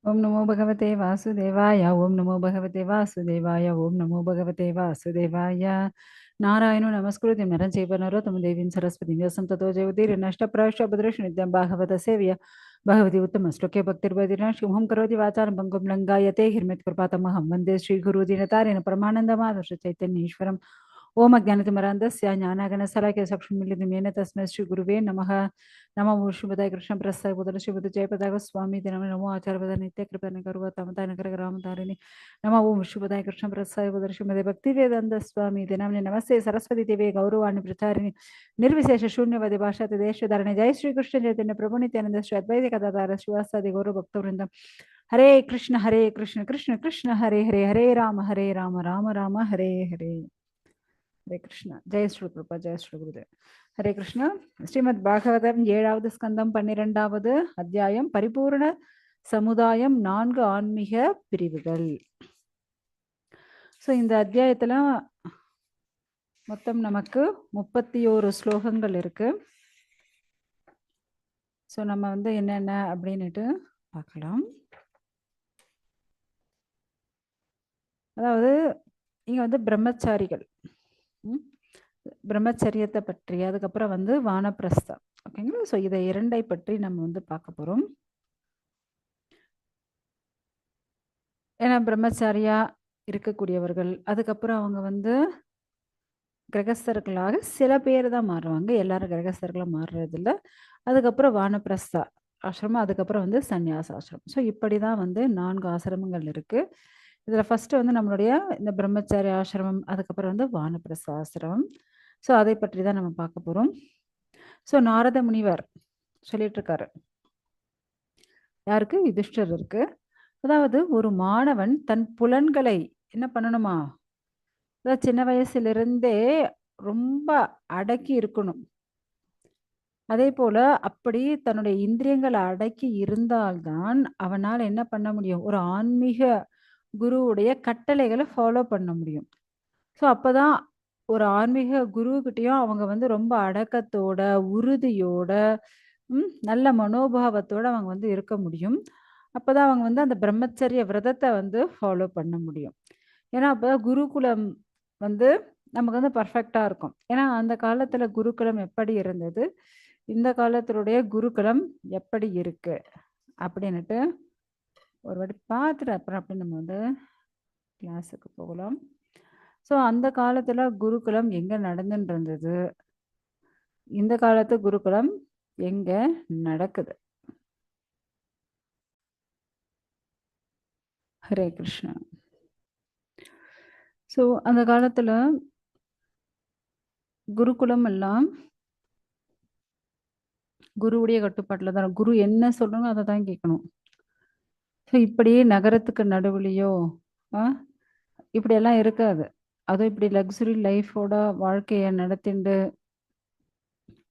ओम नमो भगवते वासुदेवाय। ओम नमो भगवते वासुदेवाय। ओम नमो भगवते वासुदेवाय। नारायणो नमस्कृत्य नरं चैव नरोत्तमं देवीं सरस्वतीं व्यासं ततो जयमुदीर्नष्टप्रायश्च भागवत सेव्य भगवती उत्तमश्लोके भक्तिर्वदिना शुभं करोति वाचालं पङ्गुं लङ्घयते हिरण्यकृपातमहं वन्दे श्रीगुरुदीनतारेण परमानन्दमाधव चैतन्येश्वरम्। ओम अज्ञानतिमिरान्धस्य ज्ञानागणशलाकया चक्षुर्मीलितं येन तस्मै श्रीगुरुवे नमः। नमो विष्णुपदाय कृष्णप्रसाद बुधल शिवदु जयपदाग स्वामी नमो नमो आचार्यपद नित्य कृपण करुव तमता नगर ग्राम तारिणी नमो ओम विष्णुपदाय कृष्णप्रसाद बुधल श्रीमदे भक्ति वेदांत स्वामी नमः। नमस्ते सरस्वती देवी गौरवाणी प्रचारिणी निर्विशेष शून्यवादी भाषा देश धारणे जय श्री कृष्ण चैतन्य प्रभु नित्यानंद श्री अद्वैत कदाधार शिवासादि गौरव भक्तवृंद हरे कृष्ण कृष्ण कृष्ण हरे हरे हरे राम राम राम हरे हरे। हरे कृष्ण जय श्री कृपा जय श्री गुरुदेव। हरे कृष्ण श्रीमद् भागवतम 7வது ஸ்கந்தம் 12வது அத்தியாயம் பரிபூர்ண சமுதாயம் 4 ஆன்மீக பிரிவுகள். ஸோ இந்த அத்தியாயத்தில் மொத்தம் நமக்கு 31 ஸ்லோகங்கள் இருக்கு. ஸோ நம்ம வந்து என்னென்ன அப்படின்னுட்டு பார்க்கலாம். அதாவது இங்கே வந்து பிரம்மச்சாரிகள் பிரம்மச்சரியத்தை பற்றி, அதுக்கப்புறம் வந்து வானப்பிரஸ்தம், ஓகேங்களா. ஸோ இதை இரண்டை பற்றி நம்ம வந்து பார்க்க போகிறோம். ஏன்னா பிரம்மச்சாரியா இருக்கக்கூடியவர்கள் அதுக்கப்புறம் அவங்க வந்து கிரகஸ்தர்களாக சில பேர் தான் மாறுவாங்க, எல்லாரும் கிரகஸ்தர்களாக மாறுறதில்ல. அதுக்கப்புறம் வானப்பிரஸ்தா ஆசிரமம், அதுக்கப்புறம் வந்து சந்நியாச ஆசிரமம். ஸோ இப்படி தான் வந்து 4 ஆசிரமங்கள் இருக்குது. இதில் ஃபஸ்ட்டு வந்து நம்மளுடைய இந்த பிரம்மச்சாரி ஆசிரமம், அதுக்கப்புறம் வந்து வானப்பிரஸ்த ஆசிரமம். ஸோ அதை பற்றி தான் நம்ம பார்க்க போகிறோம். ஸோ நாரத முனிவர் சொல்லிட்டு இருக்காரு, யாருக்கு? யுதிஷ்டர் இருக்கு. அதாவது ஒரு மாணவன் தன் புலன்களை என்ன பண்ணணுமா, அதாவது சின்ன வயசுலேருந்தே ரொம்ப அடக்கி இருக்கணும். அதே போல் அப்படி தன்னுடைய இந்திரியங்களை அடக்கி இருந்தால்தான் அவனால் என்ன பண்ண முடியும், ஒரு ஆன்மீக குருவுடைய கட்டளைகளை ஃபாலோ பண்ண முடியும். ஸோ அப்போ தான் ஒரு ஆன்மீக குருக்கிட்டையும் அவங்க வந்து ரொம்ப அடக்கத்தோட உறுதியோட நல்ல மனோபாவத்தோடு அவங்க வந்து இருக்க முடியும். அப்போ தான் அவங்க வந்து அந்த பிரம்மச்சரிய விரதத்தை வந்து ஃபாலோ பண்ண முடியும். ஏன்னா அப்போ குருகுலம் வந்து நமக்கு வந்து பர்ஃபெக்டாக இருக்கும். ஏன்னா அந்த காலத்தில் குருகுலம் எப்படி இருந்தது, இந்த காலத்தினுடைய குருகுலம் எப்படி இருக்கு அப்படின்னுட்டு ஒரு வாட்டி பார்த்துட்டு அப்புறம் அப்படி நம்ம வந்து கிளாஸுக்கு போகலாம். ஸோ அந்த காலத்தில் குருகுலம் எங்கே நடந்துட்டு இருந்தது, இந்த காலத்து குருகுலம் எங்கே நடக்குது. ஹரே கிருஷ்ணா. ஸோ அந்த காலத்தில் குருகுலம் எல்லாம் குருவுடைய கட்டுப்பாட்டில் தான், குரு என்ன சொல்லணும் அதை தான் கேட்கணும். ஸோ இப்படியே நகரத்துக்கு நடுவுலையோ இப்படியெல்லாம் இருக்காது. அதுவும் இப்படி லக்ஸுரி லைஃபோட வாழ்க்கையை நடத்திண்டு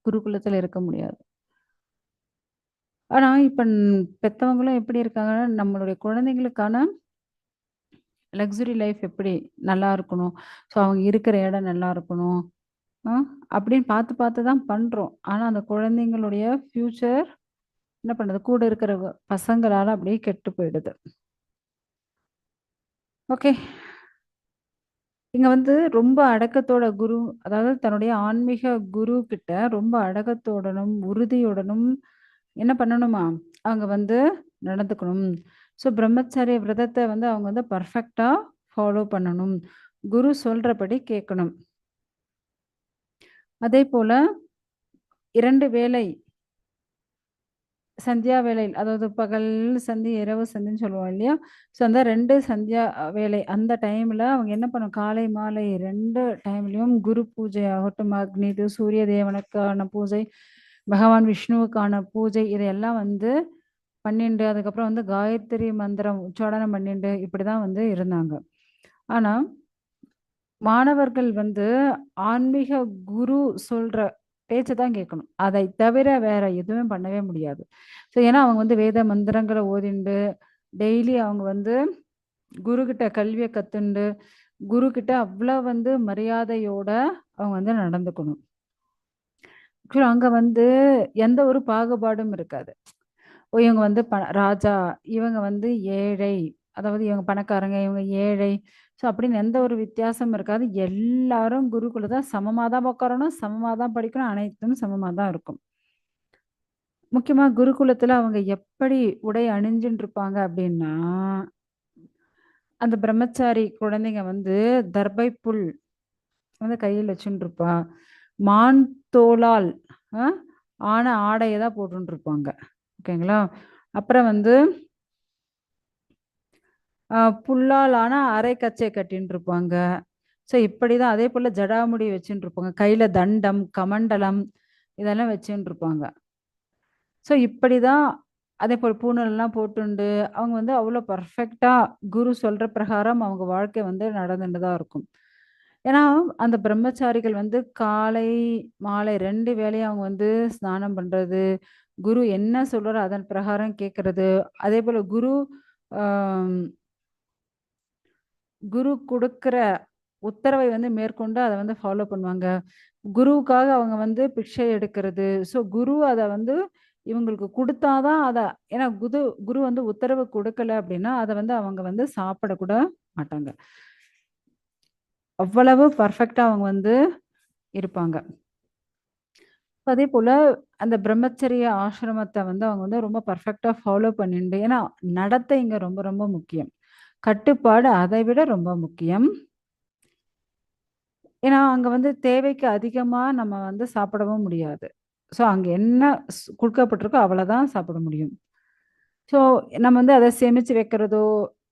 குருகுலத்தில் இருக்க முடியாது. ஆனால் இப்போ பெற்றவங்களும் எப்படி இருக்காங்கன்னா, நம்மளுடைய குழந்தைங்களுக்கான லக்ஸுரி லைஃப் எப்படி நல்லா இருக்கணும், ஸோ அவங்க இருக்கிற இடம் நல்லா இருக்கணும் அப்படின்னு பார்த்து பார்த்து தான் பண்ணுறோம். ஆனால் அந்த குழந்தைங்களுடைய ஃப்யூச்சர் என்ன பண்ணுறது, கூட இருக்கிற பசங்களால் அப்படியே கெட்டு போயிடுது. ஓகே, இங்கே வந்து ரொம்ப அடக்கத்தோட குரு, அதாவது தன்னுடைய ஆன்மீக குரு கிட்ட ரொம்ப அடக்கத்தோடனும் உறுதியுடனும் என்ன பண்ணணுமா, அவங்க வந்து நடந்துக்கணும். ஸோ பிரம்மச்சரிய விரதத்தை வந்து அவங்க வந்து பர்ஃபெக்டாக ஃபாலோ பண்ணணும், குரு சொல்கிறபடி கேட்கணும். அதே போல் 2 வேளை சந்தியா வேலை, அதாவது பகல் சந்தி இரவு சந்தின்னு சொல்லுவோம் இல்லையா. ஸோ அந்த 2 சந்தியா வேலை அந்த டைமில் அவங்க என்ன பண்ணும், காலை மாலை 2 டைம்லையும் குரு பூஜை ஆகட்டும், அக்னி சூரிய தேவனுக்கான பூஜை, பகவான் விஷ்ணுவுக்கான பூஜை, இதையெல்லாம் வந்து பண்ணிண்டு அதுக்கப்புறம் வந்து காயத்ரி மந்திரம் உச்சாடனம் பண்ணிண்டு இப்படி தான் வந்து இருந்தாங்க. ஆனால் மாணவர்கள் வந்து ஆன்மீக குரு சொல்கிற பேச்சை தான் கேட்கணும், அதை தவிர வேற எதுவுமே பண்ணவே முடியாது. ஸோ ஏன்னா அவங்க வந்து வேத மந்திரங்களை ஓதிண்டு டெய்லி அவங்க வந்து குருக்கிட்ட கல்வியை கற்றுண்டு குருக்கிட்ட அவ்வளோ வந்து மரியாதையோட அவங்க வந்து நடந்துக்கணும். அங்கே வந்து எந்த ஒரு பாகுபாடும் இருக்காது. இவங்க வந்து ராஜா, இவங்க வந்து ஏழை. அதாவது இவங்க பணக்காரங்க, இவங்க ஏழை. ஸோ அப்படின்னு எந்த ஒரு வித்தியாசமும் இருக்காது. எல்லாரும் குருகுல தான் சமமா தான் உட்காரணும், சமமா தான் படிக்கணும், அனைத்தும் சமமா தான் இருக்கும். முக்கியமா குருகுலத்துல அவங்க எப்படி உடை அணிஞ்சுட்டு இருப்பாங்க அப்படின்னா, அந்த பிரம்மச்சாரி குழந்தைங்க வந்து தர்பை புல் வந்து கையில் வச்சுட்டு இருப்பா. மான் தோலால் அ ஆன ஆடைய தான் போட்டுட்டு இருப்பாங்க. ஓகேங்களா? அப்புறம் வந்து புல்லால் ஆன அரை கச்சை கட்டின்னு இருப்பாங்க. ஸோ இப்படிதான் அதேபோல ஜடாமுடி வச்சுட்டு இருப்பாங்க. கையில தண்டம், கமண்டலம் இதெல்லாம் வச்சுன்னு இருப்பாங்க. ஸோ இப்படிதான் அதேபோல பூணூல்லாம் போட்டுண்டு, அவங்க வந்து அவ்வளோ பெர்ஃபெக்ட்டா குரு சொல்ற பிரகாரம் அவங்க வாழ்க்கை வந்து நடந்துட்டு தான் இருக்கும். ஏன்னா, அந்த பிரம்மச்சாரிகள் வந்து காலை, மாலை 2 வேளையும் அவங்க வந்து ஸ்நானம் பண்றது, குரு என்ன சொல்றாரோ அதன் பிரகாரம் கேட்கறது, அதேபோல அம் குரு குடுக்குற உத்தரவை வந்து மேற்கொண்டு அத வந்து ஃபாலோ பண்ணுவாங்க. குருவுக்காக அவங்க வந்து பிக்ஷை எடுக்கிறது. ஸோ குரு அத வந்து இவங்களுக்கு குடுத்தா தான் ஏன்னா குரு வந்து உத்தரவு குடுக்கல அப்டின்னா, அத வந்து அவங்க வந்து சாப்பிட கூட மாட்டாங்க. அவ்வளவு பெர்ஃபெக்ட்டா அவங்க வந்து இருப்பாங்க. அதேபோல அந்த பிரம்மச்சரிய ஆசிரமத்த வந்து அவங்க வந்து ரொம்ப பெர்ஃபெக்ட்டா ஃபாலோ பண்ணிண்டு ஏன்னா நடத்தை இங்க ரொம்ப ரொம்ப முக்கியம். கட்டுப்பாடு அதை விட ரொம்ப முக்கியம். ஏன்னா, அங்க வந்து தேவைக்கு அதிகமா நம்ம வந்து சாப்பிடவும் முடியாது. ஸோ, அங்க என்ன குடுக்கப்பட்டிருக்கோ அவ்வளதான் சாப்பிட முடியும். ஸோ, நம்ம வந்து அத சேமிச்சு வைக்கிறதோ,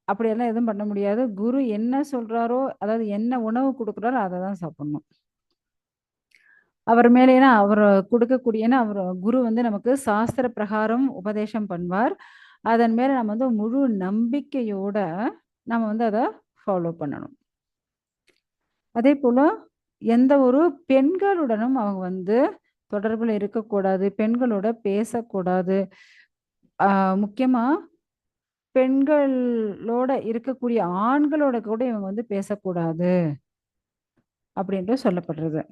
அப்படியெல்லாம் எதுவும் பண்ண முடியாது. குரு என்ன சொல்றாரோ, அதாவது என்ன உணவு குடுக்குறாரோ அத தான் சாப்பிடணும். அவர் மேல ஏன்னா அவரு குடுக்கக்கூடிய ஏன்னா அவரு குரு வந்து நமக்கு சாஸ்திர பிரகாரம் உபதேசம் பண்ணுவார். அதன் மேல நம்ம வந்து முழு நம்பிக்கையோட நம்ம வந்து அத ஃபாலோ பண்ணணும். அதேபோல எந்த ஒரு பெண்களுடனும் அவங்க வந்து தொடர்புல இருக்கக்கூடாது. பெண்களோட பேசக்கூடாது. ஆ முக்கியமா பெண்களோட இருக்கக்கூடிய ஆண்களோட கூட இவங்க வந்து பேசக்கூடாது. அப்படின்ட்டு சொல்லப்படுறது.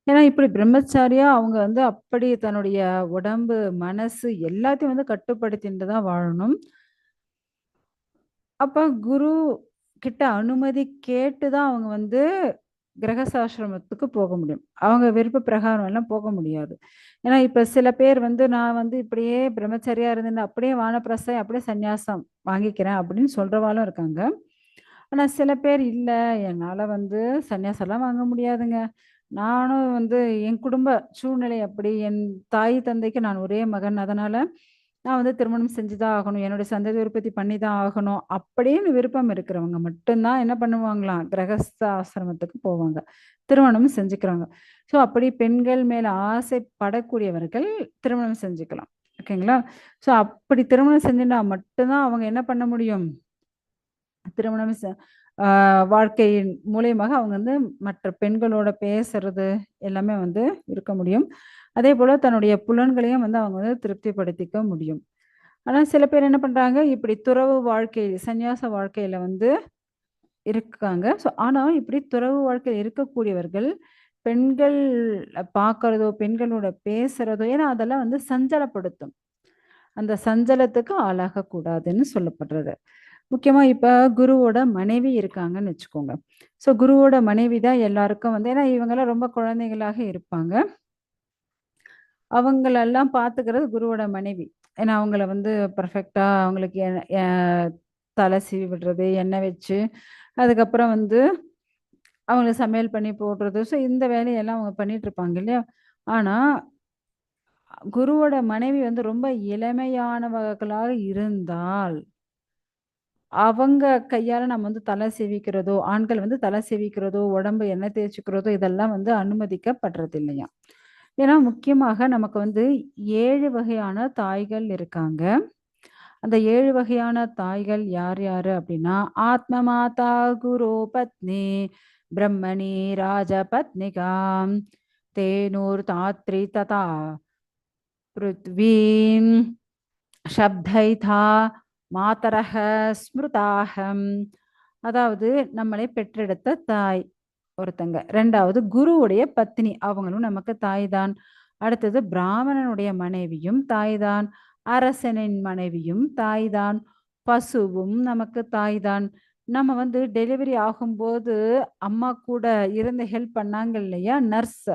ஏன்னா இப்படி பிரம்மச்சாரியா அவங்க வந்து அப்படி தன்னுடைய உடம்பு, மனசு எல்லாத்தையும் வந்து கட்டுப்படுத்திட்டு தான் வாழணும். அப்ப குரு கிட்ட அனுமதி கேட்டு தான் அவங்க வந்து கிரகஸ்தாசிரமத்துக்கு போக முடியும். அவங்க விருப்ப பிரகாரம் எல்லாம் போக முடியாது. ஏன்னா, இப்ப சில பேர் வந்து நான் வந்து இப்படியே பிரம்மச்சரியா இருந்துன்னு அப்படியே வானப்பிரஸ்தம் அப்படியே சந்நியாசம் வாங்கிக்கிறேன் அப்படின்னு சொல்றவாளும் இருக்காங்க. ஆனா சில பேர் இல்ல என்னால வந்து சந்நியாசம்லாம் வாங்க முடியாதுங்க. நானும் வந்து என் குடும்ப சூழ்நிலை அப்படி என் தாய் தந்தைக்கு நான் ஒரே மகன். அதனால நான் வந்து திருமணம் செஞ்சு தான் ஆகணும். என்னுடைய சந்ததி உற்பத்தி பண்ணி தான் ஆகணும். அப்படின்னு விருப்பம் இருக்கிறவங்க மட்டும் தான் என்ன பண்ணுவாங்களாம், கிரகஸ்த ஆசிரமத்துக்கு போவாங்க. திருமணம் செஞ்சுக்கிறாங்க. ஸோ அப்படி பெண்கள் மேல ஆசைப்படக்கூடியவர்கள் திருமணம் செஞ்சுக்கலாம். ஓகேங்களா? ஸோ அப்படி திருமணம் செஞ்சுட்டா மட்டும் தான் அவங்க என்ன பண்ண முடியும்? திருமணம் செ ஆ வாழ்க்கையின் மூலியமாக அவங்க வந்து மற்ற பெண்களோட பேசுறது எல்லாமே வந்து இருக்க முடியும். அதேபோல தன்னுடைய புலன்களையும் வந்து அவங்க வந்து திருப்திப்படுத்திக்க முடியும். ஆனா சில பேர் என்ன பண்றாங்க, இப்படி துறவு வாழ்க்கை, சந்நியாச வாழ்க்கையில வந்து இருக்காங்க. ஆனா இப்படி துறவு வாழ்க்கையில இருக்கக்கூடியவர்கள், பெண்கள் பார்க்கிறதோ, பெண்களோட பேசுறதோ ஏன்னா அதெல்லாம் வந்து சஞ்சலப்படுத்தும். அந்த சஞ்சலத்துக்கு ஆளாகக்கூடாதுன்னு சொல்லப்படுறது. முக்கியமா இப்ப குருவோட மனைவி இருக்காங்கன்னு வச்சுக்கோங்க. குருவோட மனைவி தான் எல்லாருக்கும் வந்து ஏன்னா இவங்கலாம் ரொம்ப குழந்தைகளாக இருப்பாங்க. அவங்களெல்லாம் பார்த்துக்கிறது குருவோட மனைவி. ஏன்னா, அவங்கள வந்து பெர்ஃபெக்ட்டா அவங்களுக்கு தலை சீவி விடுறது, எண்ணெய் வச்சு, அதுக்கப்புறம் வந்து அவங்களுக்கு சமையல் பண்ணி போடுறது. இந்த வேலையெல்லாம் அவங்க பண்ணிட்டுருப்பாங்க இல்லையா? ஆனா, குருவோட மனைவி வந்து ரொம்ப இளமையானவர்களாக இருந்தால், அவங்க கையால நம்ம வந்து தலை சீவிக்கிறதோ, ஆண்கள் வந்து தலை சீவிக்கிறதோ, உடம்பு எண்ணெய் தேய்ச்சுக்கிறதோ இதெல்லாம் வந்து அனுமதிக்கப்படுறது இல்லையாம். ஏன்னா, முக்கியமாக நமக்கு வந்து 7 வகையான தாய்கள் இருக்காங்க. அந்த 7 வகையான தாய்கள் யார் யாரு அப்டின்னா, ஆத்ம மாதா குரு பத்னி பிரம்மணி ராஜபத்னிகாம் தேனூர் தாத்ரி ததா பிருத்வீம் சப்தைதா மாதரஹ ஸ்மிருதாஹம். அதாவது நம்மளை பெற்றெடுத்த தாய் ஒருத்தங்க. 2வது குருவுடைய பத்னி. அவங்களும் நமக்கு தாய் தான். அடுத்தது பிராமணனுடைய மனைவியும் தாய்தான், அரசனின் மனைவியும் தாய்தான், பசுவும் நமக்கு தாய்தான். நம்ம வந்து டெலிவரி ஆகும்போது அம்மா கூட இருந்து ஹெல்ப் பண்ணாங்க இல்லையா, நர்ஸ்.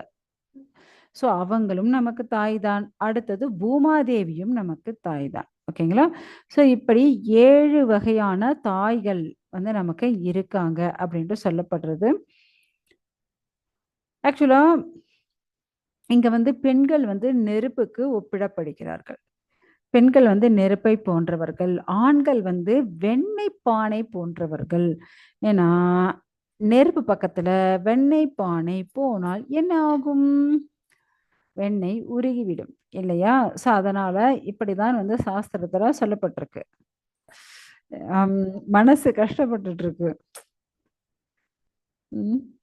ஸோ அவங்களும் நமக்கு தாய்தான். அடுத்தது பூமாதேவியும் நமக்கு தாய்தான். ஓகேங்களா? ஸோ இப்படி 7 வகையான தாய்கள் வந்து நமக்கு இருக்காங்க அப்படின்ட்டு சொல்லப்படுறது. ஆக்சுவலா இங்க வந்து பெண்கள் வந்து நெருப்புக்கு ஒப்பிடப்படுகிறார்கள். பெண்கள் வந்து நெருப்பை போன்றவர்கள், ஆண்கள் வந்து வெண்ணெய் பானை போன்றவர்கள். ஏன்னா, நெருப்பு பக்கத்துல வெண்ணெய் பானை போனால் என்ன ஆகும்? வெண்ணெய் உருகிவிடும் இல்லையா? ஸோ அதனால இப்படிதான் வந்து சாஸ்திரத்துல சொல்லப்பட்டிருக்கு. அம் மனசு கஷ்டப்பட்டுட்டு இருக்கு. ம்.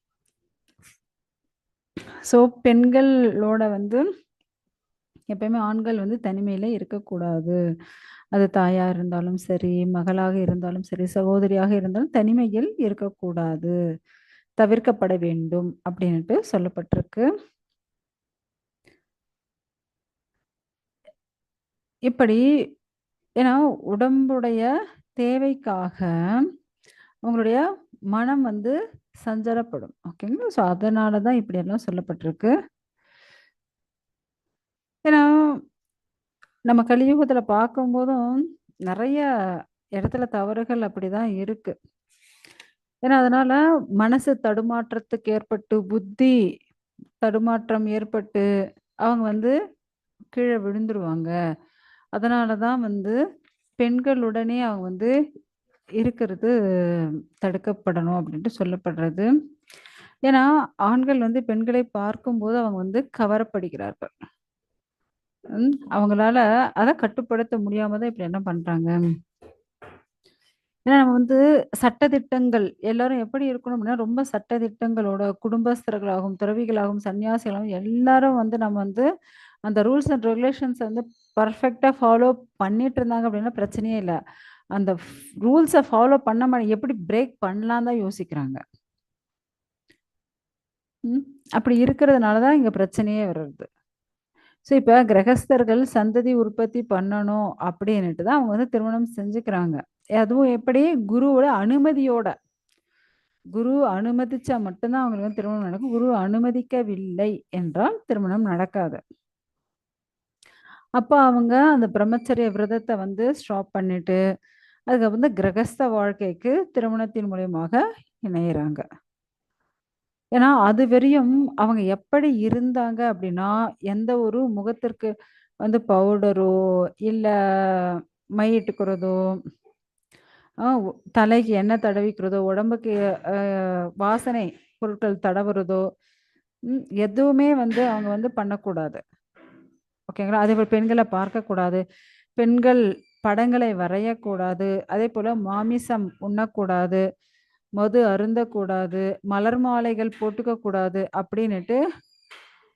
ஸோ பெண்களோட வந்து எப்பயுமே ஆண்கள் வந்து தனிமையில இருக்கக்கூடாது. அது தாயா இருந்தாலும் சரி, மகளாக இருந்தாலும் சரி, சகோதரியாக இருந்தாலும் தனிமையில் இருக்கக்கூடாது. தவிர்க்கப்பட வேண்டும் அப்படின்னுட்டு சொல்லப்பட்டிருக்கு. இப்படி ஏன்னா உடம்புடைய தேவைக்காக உங்களுடைய மனம் வந்து சஞ்சலப்படும். ஓகேங்களா? ஸோ அதனால தான் இப்படியெல்லாம் சொல்லப்பட்டிருக்கு. ஏன்னா நம்ம கலியுகத்துல பார்க்கும்போதும் நெறைய இடத்துல தவறுகள் அப்படிதான் இருக்கு. ஏன்னா அதனால மனசு தடுமாற்றத்துக்கு ஏற்பட்டு, புத்தி தடுமாற்றம் ஏற்பட்டு, அவங்க வந்து கீழ விழுந்துருவாங்க. அதனால தான் வந்து பெண்களுடனே அவங்க வந்து இருக்கிறது தடுக்கப்படணும் அப்படின்ட்டு சொல்லப்படுறது. ஏன்னா, ஆண்கள் வந்து பெண்களை பார்க்கும்போது அவங்க வந்து கவரப்படுகிறார்கள். அவங்களால அத கட்டுப்படுத்த முடியாம தான் இப்படி என்ன பண்றாங்க. ஏன்னா நம்ம வந்து சட்டதிட்டங்கள் எல்லாரும் எப்படி இருக்கணும் அப்படின்னா, ரொம்ப சட்டதிட்டங்களோட குடும்பஸ்தர்களாகவும், துறவிகளாகவும், சன்னியாசிகளாகவும் எல்லாரும் வந்து நம்ம வந்து அந்த ரூல்ஸ் அண்ட் ரெகுலேஷன்ஸ வந்து பெர்ஃபெக்ட்டா ஃபாலோ பண்ணிட்டு இருந்தாங்க அப்படின்னா பிரச்சனையே இல்ல. அந்த ரூல்ஸ ஃபாலோ எப்படி பிரேக் பண்ணலான்னு தான் யோசிக்கிறாங்க. ம். அப்படி இருக்கிறதுனால தான் இங்க பிரச்சனையே வருது. ஸோ இப்ப கிரகஸ்தர்கள் சந்ததி உற்பத்தி பண்ணணும் அப்படின்னுட்டு தான் அவங்க வந்து திருமணம் செஞ்சுக்கிறாங்க. அதுவும் எப்படி குருவோட அனுமதியோட. குரு அனுமதிச்சா மட்டும் தான் அவங்களுக்கு வந்து திருமணம் நடக்கும். குரு அனுமதிக்கவில்லை என்றால் திருமணம் நடக்காது. அப்ப அவங்க அந்த பிரம்மச்சரிய விரதத்த வந்து ஸ்டாப் பண்ணிட்டு, அதுக்கு வந்து கிரகஸ்த வாழ்க்கைக்கு திருமணத்தின் மூலியமாக இணையறாங்க. ஏன்னா, அதுவரையும் அவங்க எப்படி இருந்தாங்க அப்படின்னா, எந்த ஒரு முகத்திற்கு வந்து பவுடரோ, இல்ல மை இட்டுக்கிறதோ, அ ஒ தலைக்கு எண்ணெய் தடவிக்கிறதோ, உடம்புக்கு அ வாசனை பொருட்கள் தடவுறதோ, எதுவுமே வந்து அவங்க வந்து பண்ணக்கூடாது. ஓகேங்களா? அதேபோல பெண்கள பார்க்கக்கூடாது. பெண்கள் படங்களை வரையக்கூடாது. அதேபோல மாமிசம் உண்ணக்கூடாது. மது அருந்தக்கூடாது. மலர் மாலைகள் போட்டுக்க கூடாது. அப்படின்னுட்டு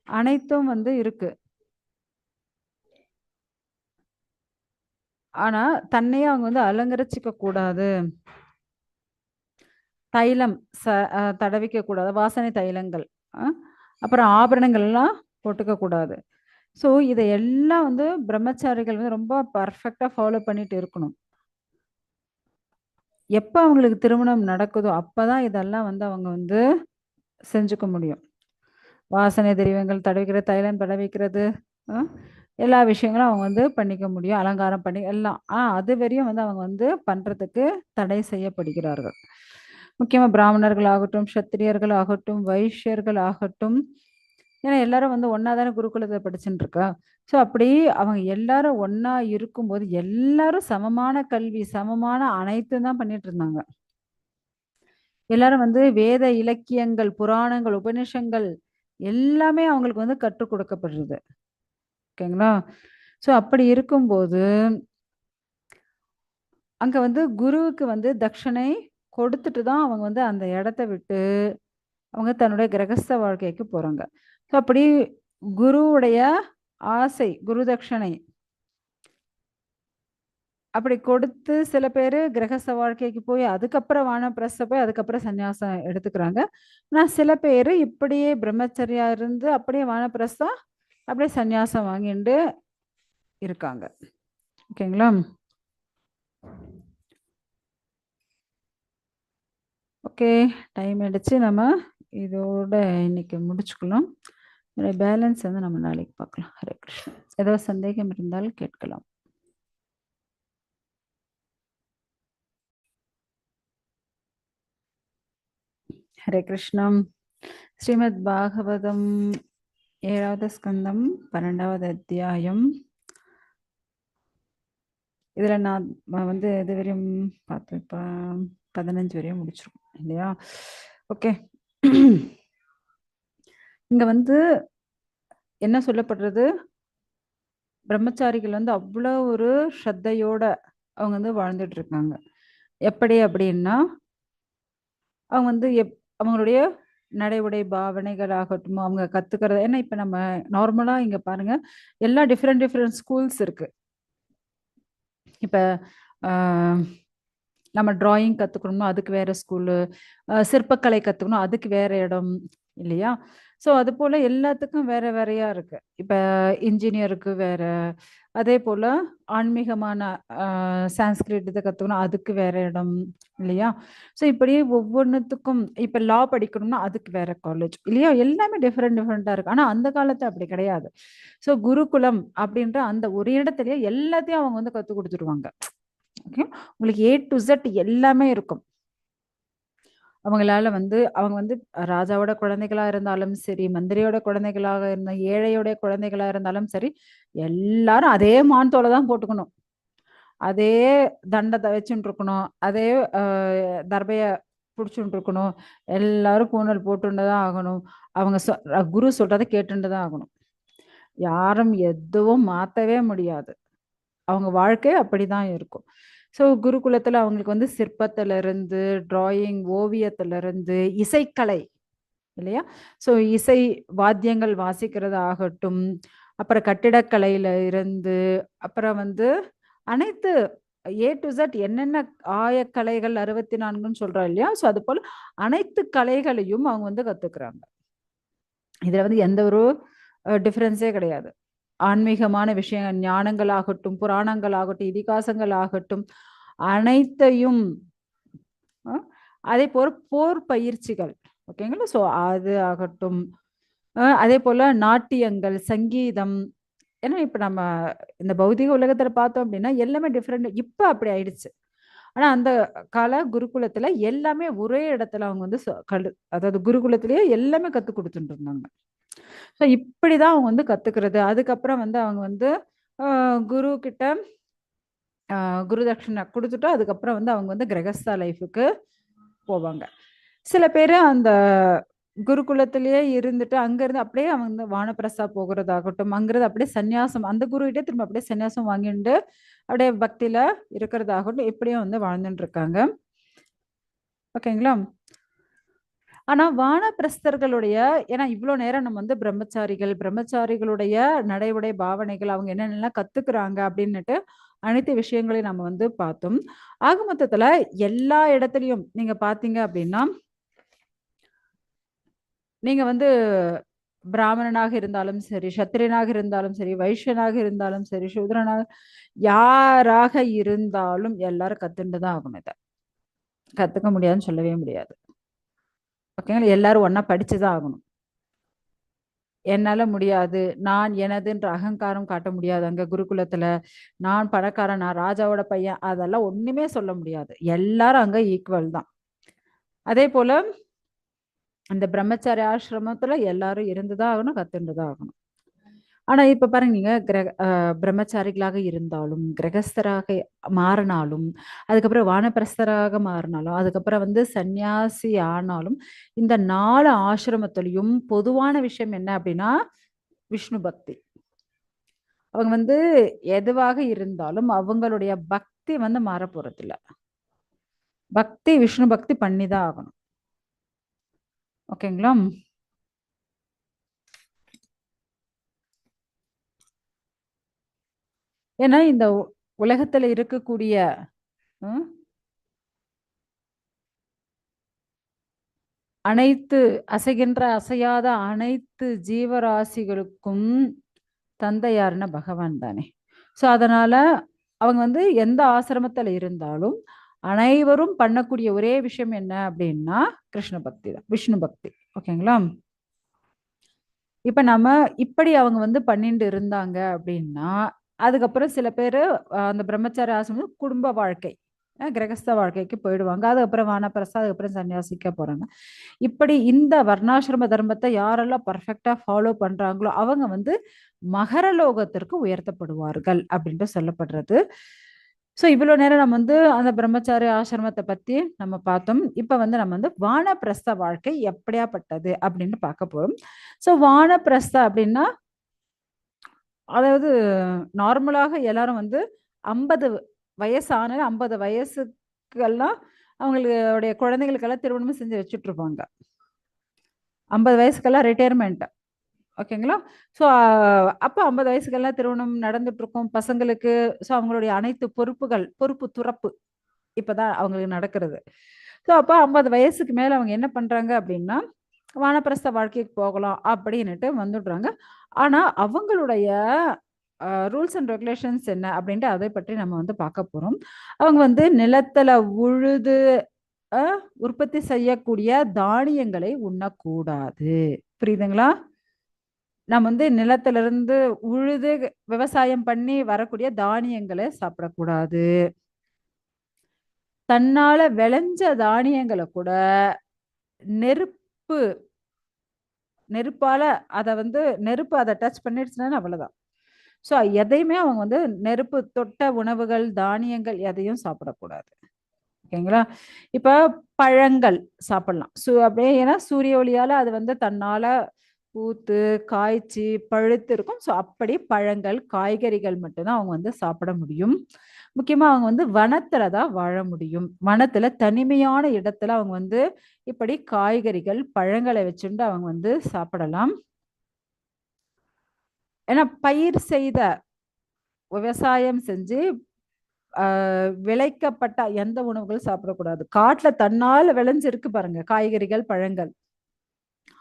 அனைத்தும் வந்து இருக்கு. ஆனா, தன்னையே அவங்க வந்து அலங்கரிச்சுக்க கூடாது. தைலம் ச தடவிக்க கூடாது. வாசனை தைலங்கள். அ அப்புறம் ஆபரணங்கள் எல்லாம் போட்டுக்க கூடாது. ஸோ, இத எல்லாம் வந்து பிரம்மச்சாரிகள் வந்து ரொம்ப பெர்ஃபெக்ட்டா ஃபாலோ பண்ணிட்டு இருக்கணும். எப்ப அவங்களுக்கு திருமணம் நடக்குதோ, அப்பதான் இதெல்லாம் வந்து அவங்க வந்து செஞ்சுக்க முடியும். வாசனை திரவியங்கள் தடவிக்கிற தைலம் தடவிக்கிறது, அ எல்லா விஷயங்களும் அவங்க வந்து பண்ணிக்க முடியும். அலங்காரம் பண்ணி எல்லாம். அதுவரையும் வந்து அவங்க வந்து பண்றதுக்கு தடை செய்யப்படுகிறார்கள். முக்கியமா பிராமணர்கள் ஆகட்டும், சத்திரியர்கள் ஆகட்டும், வைஷ்யர்கள் ஆகட்டும், ஏன்னா எல்லாரும் வந்து ஒண்ணா தானே குருகுலத்துல படிச்சுட்டு இருக்கா. ஸோ அப்படி அவங்க எல்லாரும் ஒண்ணா இருக்கும்போது, எல்லாரும் சமமான கல்வி, சமமான அனைத்தும் தான் பண்ணிட்டு இருந்தாங்க. எல்லாரும் வந்து வேத இலக்கியங்கள், புராணங்கள், உபநிஷங்கள் எல்லாமே அவங்களுக்கு வந்து கற்றுக் கொடுக்கப்படுறது. ஓகேங்களா? ஸோ அப்படி இருக்கும்போது, அங்க வந்து குருவுக்கு வந்து தட்சணை கொடுத்துட்டு தான் அவங்க வந்து அந்த இடத்த விட்டு, அவங்க தன்னுடைய கிரகஸ்த வாழ்க்கைக்கு போறாங்க. ஸோ அப்படி குருவுடைய ஆசை, குரு தட்சணை அப்படி கொடுத்து சில பேரு கிரகஸ்த வாழ்க்கைக்கு போய், அதுக்கப்புறம் வானப்பிரஸ்த போய், அதுக்கப்புறம் சந்நியாசம் எடுத்துக்கிறாங்க. ஆனா சில பேரு இப்படியே பிரம்மச்சரியா இருந்து, அப்படியே வானப்பிரஸ்தம் அப்படியே சந்நியாசம் வாங்கிட்டு இருக்காங்க. ஓகேங்களா? ஓகே, டைம் ஆயிடுச்சு. நம்ம இதோட இன்னைக்கு முடிச்சுக்கலாம். பேலன்ஸ் வந்து நம்ம நாளைக்கு பார்க்கலாம். ஹரே கிருஷ்ணா. ஏதாவது சந்தேகம் இருந்தால் கேட்கலாம். ஹரே கிருஷ்ணம். ஸ்ரீமத் பாகவதம் 7வது ஸ்கந்தம் 12வது அத்தியாயம். இதில் நான் வந்து இது வரையும் பார்த்து 15 வரையும் முடிச்சிருக்கோம் இல்லையா? ஓகே. இங்க வந்து என்ன சொல்லப்படுறது, பிரம்மச்சாரிகள் வந்து அவ்வளோ ஒரு ஸ்ரத்தையோட அவங்க வந்து வாழ்ந்துட்டு இருக்காங்க. எப்படி அப்படின்னா, அவங்க வந்து அவங்களுடைய நடை உடை பாவனைகள் ஆகட்டும், அவங்க கத்துக்கிறது. ஏன்னா இப்ப நம்ம நார்மலா இங்க பாருங்க, எல்லா டிஃப்ரெண்ட் டிஃப்ரெண்ட் ஸ்கூல்ஸ் இருக்கு. இப்ப நம்ம டிராயிங் கத்துக்கணும்னா அதுக்கு வேற ஸ்கூலு, சிற்பக்கலை கத்துக்கணும் அதுக்கு வேற இடம் இல்லையா? ஸோ அது போல எல்லாத்துக்கும் வேற வேறையா இருக்கு. இப்ப இன்ஜினியருக்கு வேற, அதே போல ஆன்மீகமான சான்ஸ்கிரிட் இதை கத்துக்கணும் அதுக்கு வேற இடம் இல்லையா? ஸோ இப்படியே ஒவ்வொன்றுத்துக்கும் இப்ப லா படிக்கணும்னா அதுக்கு வேற காலேஜ் இல்லையா? எல்லாமே டிஃப்ரெண்ட் டிஃப்ரெண்டா இருக்கு. ஆனா அந்த காலத்துல அப்படி கிடையாது. ஸோ குருகுலம் அப்படின்ற அந்த ஒரு இடத்துலயே எல்லாத்தையும் அவங்க வந்து கத்து கொடுத்துருவாங்க. ஓகே, உங்களுக்கு ஏ டு Z எல்லாமே இருக்கும். அவங்களால வந்து அவங்க வந்து ராஜாவோட குழந்தைகளா இருந்தாலும் சரி, மந்திரியோட குழந்தைகளாக இருந்த, ஏழையோட குழந்தைகளா இருந்தாலும் சரி, எல்லாரும் அதே மான் தோலை தான் போட்டுக்கணும், அதே தண்டத்தை வச்சுட்டு இருக்கணும், அதே தர்பைய பிடிச்சுட்டு இருக்கணும், எல்லாரும் பூனல் போட்டுட்டு தான் ஆகணும். அவங்க குரு சொல்றதை கேட்டுட்டு தான் ஆகணும். யாரும் எதுவும் மாத்தவே முடியாது. அவங்க வாழ்க்கை அப்படிதான் இருக்கும். ஸோ குருகுலத்துல அவங்களுக்கு வந்து சிற்பத்துல இருந்து, டிராயிங், ஓவியத்துல இருந்து, இசைக்கலை இல்லையா? ஸோ இசை வாத்தியங்கள் வாசிக்கிறது ஆகட்டும், அப்புறம் கட்டிடக்கலையில இருந்து, அப்புறம் வந்து அனைத்து ஏ டு Z என்னென்ன ஆயக்கலைகள் 64ன்னு சொல்றோம் இல்லையா? ஸோ அது போல அனைத்து கலைகளையும் அவங்க வந்து கத்துக்கிறாங்க. இதுல வந்து எந்த ஒரு டிஃபரன்ஸே கிடையாது. ஆன்மீகமான விஷயங்கள், ஞானங்கள் ஆகட்டும், புராணங்கள் ஆகட்டும், இதிகாசங்கள் ஆகட்டும், அனைத்தையும் அதே போல போர் பயிற்சிகள். ஓகேங்களா? ஸோ அது ஆகட்டும், அதே போல நாட்டியங்கள், சங்கீதம். ஏன்னா இப்ப நம்ம இந்த பௌதிக உலகத்துல பார்த்தோம் அப்படின்னா எல்லாமே டிஃப்ரெண்ட். இப்ப அப்படி ஆயிடுச்சு. ஆனா அந்த கால குருகுலத்துல எல்லாமே ஒரே இடத்துல அவங்க வந்து அதாவது குருகுலத்திலேயே எல்லாமே கத்து கொடுத்துட்டு இருந்தாங்க. ஸோ இப்படிதான் அவங்க வந்து கத்துக்கிறது. அதுக்கப்புறம் வந்து அவங்க வந்து குரு கிட்ட குரு தட்சிணை குடுத்துட்டு, அதுக்கப்புறம் வந்து அவங்க வந்து கிரகஸ்தா லைஃப்க்கு போவாங்க. சில பேரு அந்த குருகுலத்திலேயே இருந்துட்டு, அங்கருந்து அப்படியே அவங்க வந்து வானப்பிரஸ்தா போகுறதாகட்டும், அங்கிருந்து அப்படியே சந்நியாசம் அந்த குருகிட்டே திரும்ப அப்படியே சந்நியாசம் வாங்கிண்டு, அப்படியே பக்தியில இருக்கிறதாகட்டும், இப்படியும் வந்து வாழ்ந்துட்டு இருக்காங்க. ஓகேங்களா? ஆனா வானப்பிரஸ்தர்களுடைய, ஏன்னா இவ்ளோ நேரம் நம்ம வந்து பிரம்மச்சாரிகளுடைய நடை, உடை, பாவனைகள், அவங்க என்னென்னலாம் கத்துக்கிறாங்க அப்படின்னுட்டு அனைத்து விஷயங்களையும் நம்ம வந்து பார்த்தோம். ஆக மொத்தத்துல எல்லா இடத்துலயும் நீங்க பார்த்தீங்க அப்படின்னா, நீங்க வந்து பிராமணனாக இருந்தாலும் சரி, சத்திரியனாக இருந்தாலும் சரி, வைஷ்யனாக இருந்தாலும் சரி, சூத்ரனாக யாராக இருந்தாலும் எல்லாரும் கத்துண்டு தான் ஆகணும். இத கத்துக்க முடியாதுன்னு சொல்லவே முடியாது. ஓகேங்களா? எல்லாரும் ஒண்ணா படிச்சுதான் ஆகணும். என்னால முடியாது, நான் எனதுன்ற அகங்காரம் காட்ட முடியாது அங்க குருகுலத்துல. நான் பணக்காரன், நான் ராஜாவோட பையன், அதெல்லாம் ஒண்ணுமே சொல்ல முடியாது. எல்லாரும் அங்க ஈக்குவல் தான். அதே போல அந்த பிரம்மச்சாரி ஆசிரமத்துல எல்லாரும் இருந்துதான் ஆகணும், கத்துண்டுதான் ஆகணும். ஆனா இப்ப பாருங்க, நீங்க பிரம்மச்சாரிகளாக இருந்தாலும், கிரகஸ்தராக மாறினாலும், அதுக்கப்புறம் வானப்பிரஸ்தராக மாறினாலும், அதுக்கப்புறம் வந்து சந்நியாசி ஆனாலும், இந்த 4 ஆசிரமத்திலையும் பொதுவான விஷயம் என்ன அப்படின்னா, விஷ்ணு பக்தி. அவங்க வந்து எதுவாக இருந்தாலும் அவங்களுடைய பக்தி வந்து மாற போறதில்ல. பக்தி விஷ்ணு பக்தி பண்ணிதான் ஆகணும். ஓகேங்களா? ஏன்னா இந்த உலகத்துல இருக்கக்கூடிய ம், அனைத்து அசைகின்ற அசையாத அனைத்து ஜீவராசிகளுக்கும் தந்தை யாருன்னா பகவான் தானே. ஸோ அதனால அவங்க வந்து எந்த ஆசிரமத்தில் இருந்தாலும் அனைவரும் பண்ணக்கூடிய ஒரே விஷயம் என்ன அப்படின்னா கிருஷ்ண பக்தி தான், விஷ்ணு பக்தி. ஓகேங்களா? இப்ப நம்ம இப்படி அவங்க வந்து பண்ணிட்டு இருந்தாங்க அப்படின்னா, அதுக்கப்புறம் சில பேரு அந்த பிரம்மச்சாரி ஆசிரமம் குடும்ப வாழ்க்கை, கிரகஸ்த வாழ்க்கைக்கு போயிடுவாங்க. அதுக்கப்புறம் வானப்பிரஸ்தம், அதுக்கப்புறம் சன்னியாசிக்க போறாங்க. இப்படி இந்த வர்ணாசிரம தர்மத்தை யாரெல்லாம் பர்ஃபெக்டா ஃபாலோ பண்றாங்களோ அவங்க வந்து மகர லோகத்திற்கு உயர்த்தப்படுவார்கள் அப்படின்ட்டு சொல்லப்படுறது. ஸோ இவ்வளோ நேரம் நம்ம வந்து அந்த பிரம்மச்சாரி ஆசிரமத்தை பத்தி நம்ம பார்த்தோம். இப்ப வந்து நம்ம வந்து வானப்பிரஸ்த வாழ்க்கை எப்படியாப்பட்டது அப்படின்னு பார்க்க போறோம். ஸோ வானப்பிரஸ்த அப்படின்னா, அதாவது நார்மலாக எல்லாரும் வந்து 50 வயசான 50 வயசுக்கெல்லாம் அவங்களுடைய குழந்தைகளுக்கெல்லாம் திருமணம் செஞ்சு வச்சுட்டு இருப்பாங்க. 50 வயசுக்கெல்லாம் ரிட்டையர்மெண்ட். ஓகேங்களா? ஸோ அப்போ 50 வயசுக்கெல்லாம் திருமணம் நடந்துட்டு இருக்கும் பசங்களுக்கு. ஸோ அவங்களுடைய அனைத்து பொறுப்பு துறப்பு இப்பதான் அவங்களுக்கு நடக்கிறது. ஸோ அப்போ 50 வயசுக்கு மேல அவங்க என்ன பண்றாங்க அப்படின்னா, வானப்பிரஸ்த வாழ்க்கைக்கு போகலாம் அப்படின்னுட்டு வந்துடுறாங்க. ஆனா அவங்களுடைய ரூல்ஸ் அண்ட் ரெகுலேஷன்ஸ் என்ன அப்படின்ட்டு அதை பற்றி நம்ம வந்து பார்க்க போறோம். அவங்க வந்து நிலத்துல உழுது உற்பத்தி செய்யக்கூடிய தானியங்களை உண்ணக்கூடாது. புரியுதுங்களா? நம்ம வந்து நிலத்திலிருந்து உழுது விவசாயம் பண்ணி வரக்கூடிய தானியங்களை சாப்பிடக்கூடாது. தன்னால விளைஞ்ச தானியங்களை கூட நெருப்பு நெருப்பால அதை வந்து நெருப்பு அதை டச் பண்ணிடுச்சுன்னா அவ்வளவுதான். ஸோ எதையுமே அவங்க வந்து நெருப்பு தொட்ட உணவுகள் தானியங்கள் எதையும் சாப்பிடக்கூடாது. ஓகேங்களா? இப்ப பழங்கள் சாப்பிடலாம். அப்படியே ஏன்னா சூரிய ஒளியால அது வந்து தன்னால பூத்து காய்ச்சி பழுத்து இருக்கும். ஸோ அப்படி பழங்கள் காய்கறிகள் மட்டும்தான் அவங்க வந்து சாப்பிட முடியும். முக்கியமா அவங்க வந்து வனத்துல தான் வாழ முடியும். வனத்துல தனிமையான இடத்துல அவங்க வந்து இப்படி காய்கறிகள் பழங்களை வச்சுட்டு அவங்க வந்து சாப்பிடலாம். ஏன்னா பயிர் செய்த விவசாயம் செஞ்சு விளைக்கப்பட்ட எந்த உணவுகளும் சாப்பிடக்கூடாது. காட்டுல தன்னால விளைஞ்சிருக்கு பாருங்க காய்கறிகள் பழங்கள்,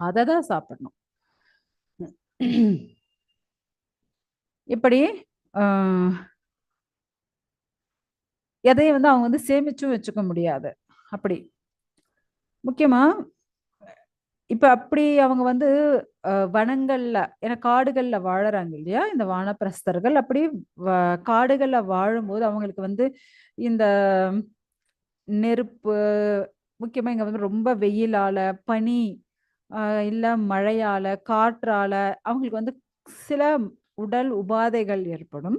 அதை தான் சாப்பிடணும். இப்படி எதையும் வந்து அவங்க வந்து சேமிச்சும் வச்சுக்க முடியாது. அப்படி முக்கியமா இப்ப அப்படி அவங்க வந்து வனங்கள்ல ஏன்னா காடுகள்ல வாழறாங்க இல்லையா இந்த வானப்பிரஸ்தர்கள். அப்படி காடுகள்ல வாழும்போது அவங்களுக்கு வந்து இந்த நெருப்பு, முக்கியமா இங்க வந்து ரொம்ப வெயிலால, பனி, இல்ல மழையால, காற்றால அவங்களுக்கு வந்து சில உடல் உபாதைகள் ஏற்படும்.